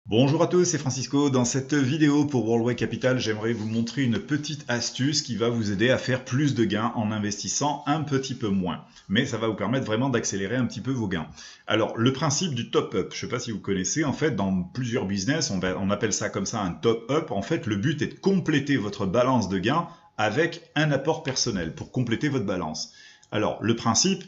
Bonjour à tous, c'est Francisco. Dans cette vidéo pour Worldway Capital, j'aimerais vous montrer une petite astuce qui va vous aider à faire plus de gains en investissant un petit peu moins. Mais ça va vous permettre vraiment d'accélérer un petit peu vos gains. Alors, le principe du top-up, je ne sais pas si vous connaissez, en fait, dans plusieurs business, on appelle ça comme ça un top-up. En fait, le but est de compléter votre balance de gains avec un apport personnel pour compléter votre balance. Alors, le principe,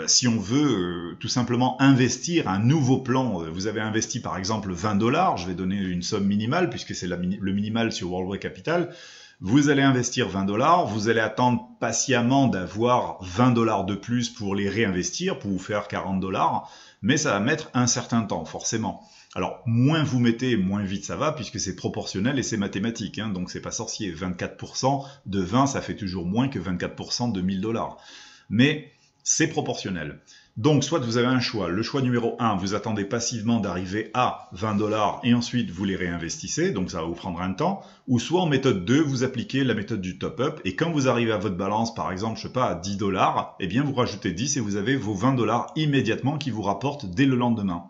si on veut tout simplement investir un nouveau plan, vous avez investi par exemple 20 $, je vais donner une somme minimale puisque c'est le minimal sur Worldway Capital, vous allez investir 20 $, vous allez attendre patiemment d'avoir 20 $ de plus pour les réinvestir, pour vous faire 40 $, mais ça va mettre un certain temps forcément. Alors, moins vous mettez, moins vite ça va, puisque c'est proportionnel et c'est mathématique, hein, donc c'est pas sorcier. 24% de 20, ça fait toujours moins que 24% de 1000 $. Mais c'est proportionnel. Donc, soit vous avez un choix. Le choix numéro 1, vous attendez passivement d'arriver à 20 $ et ensuite vous les réinvestissez, donc ça va vous prendre un temps. Ou soit en méthode 2, vous appliquez la méthode du top-up et quand vous arrivez à votre balance, par exemple, je sais pas, à 10 $, eh bien vous rajoutez 10 et vous avez vos 20 $ immédiatement qui vous rapportent dès le lendemain.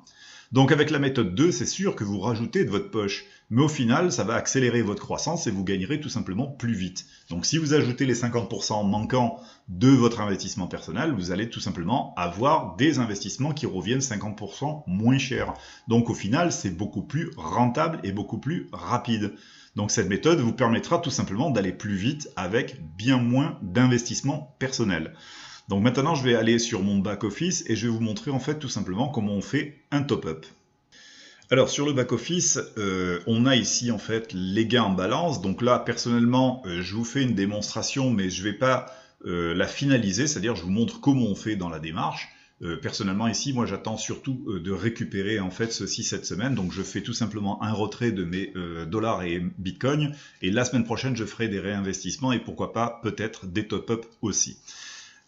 Donc avec la méthode 2, c'est sûr que vous rajoutez de votre poche, mais au final, ça va accélérer votre croissance et vous gagnerez tout simplement plus vite. Donc si vous ajoutez les 50% manquants de votre investissement personnel, vous allez tout simplement avoir des investissements qui reviennent 50% moins chers. Donc au final, c'est beaucoup plus rentable et beaucoup plus rapide. Donc cette méthode vous permettra tout simplement d'aller plus vite avec bien moins d'investissement personnel. Donc maintenant, je vais aller sur mon back-office et je vais vous montrer en fait tout simplement comment on fait un top-up. Alors sur le back-office, on a ici en fait les gains en balance. Donc là, personnellement, je vous fais une démonstration, mais je ne vais pas la finaliser, c'est-à-dire je vous montre comment on fait dans la démarche. Personnellement ici, moi j'attends surtout de récupérer en fait ceci cette semaine, donc je fais tout simplement un retrait de mes dollars et bitcoin, et la semaine prochaine je ferai des réinvestissements et pourquoi pas peut-être des top-up aussi.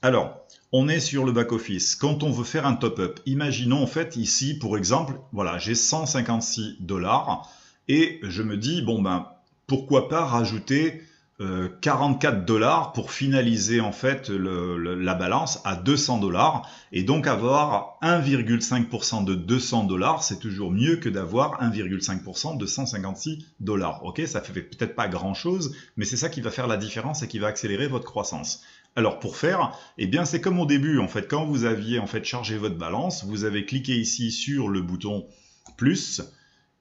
Alors, on est sur le back-office. Quand on veut faire un top-up, imaginons en fait ici, pour exemple, voilà, j'ai 156 $ et je me dis, bon ben, pourquoi pas rajouter 44 $ pour finaliser en fait la balance à 200 $ et donc avoir 1,5% de 200 $, c'est toujours mieux que d'avoir 1,5% de 156 $. Ok, ça fait peut-être pas grand-chose, mais c'est ça qui va faire la différence et qui va accélérer votre croissance. Alors pour faire, eh bien c'est comme au début en fait, quand vous aviez en fait chargé votre balance, vous avez cliqué ici sur le bouton plus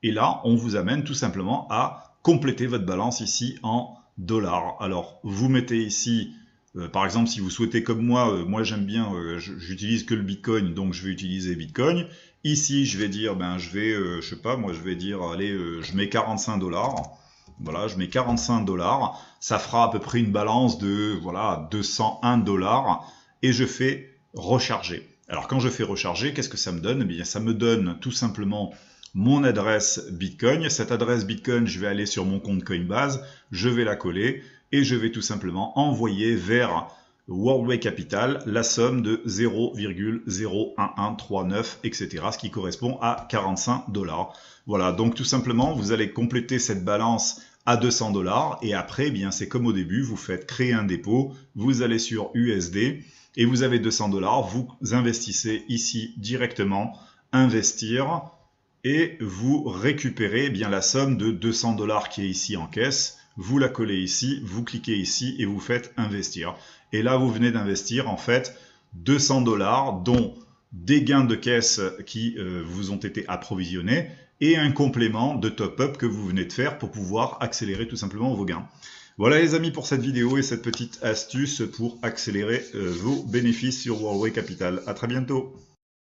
et là on vous amène tout simplement à compléter votre balance ici en dollars. Alors vous mettez ici par exemple si vous souhaitez comme moi j'aime bien, j'utilise que le Bitcoin donc je vais utiliser Bitcoin. Ici je vais dire ben je vais je sais pas moi je vais dire allez je mets 45 $. Voilà, je mets 45 $, ça fera à peu près une balance de voilà 201 $ et je fais recharger. Alors quand je fais recharger, qu'est-ce que ça me donne? Eh bien, ça me donne tout simplement mon adresse Bitcoin. Cette adresse Bitcoin, je vais aller sur mon compte Coinbase, je vais la coller et je vais tout simplement envoyer vers Worldway Capital la somme de 0,01139, etc., ce qui correspond à 45 $. Voilà, donc tout simplement, vous allez compléter cette balance à 200 $ et après, eh bien c'est comme au début, vous faites créer un dépôt, vous allez sur USD et vous avez 200 $, vous investissez ici directement, investir et vous récupérez eh bien la somme de 200 $ qui est ici en caisse, vous la collez ici, vous cliquez ici et vous faites investir. Et là, vous venez d'investir en fait 200 $, dont des gains de caisse qui vous ont été approvisionnés et un complément de top-up que vous venez de faire pour pouvoir accélérer tout simplement vos gains. Voilà les amis pour cette vidéo et cette petite astuce pour accélérer vos bénéfices sur Worldway Capital. À très bientôt.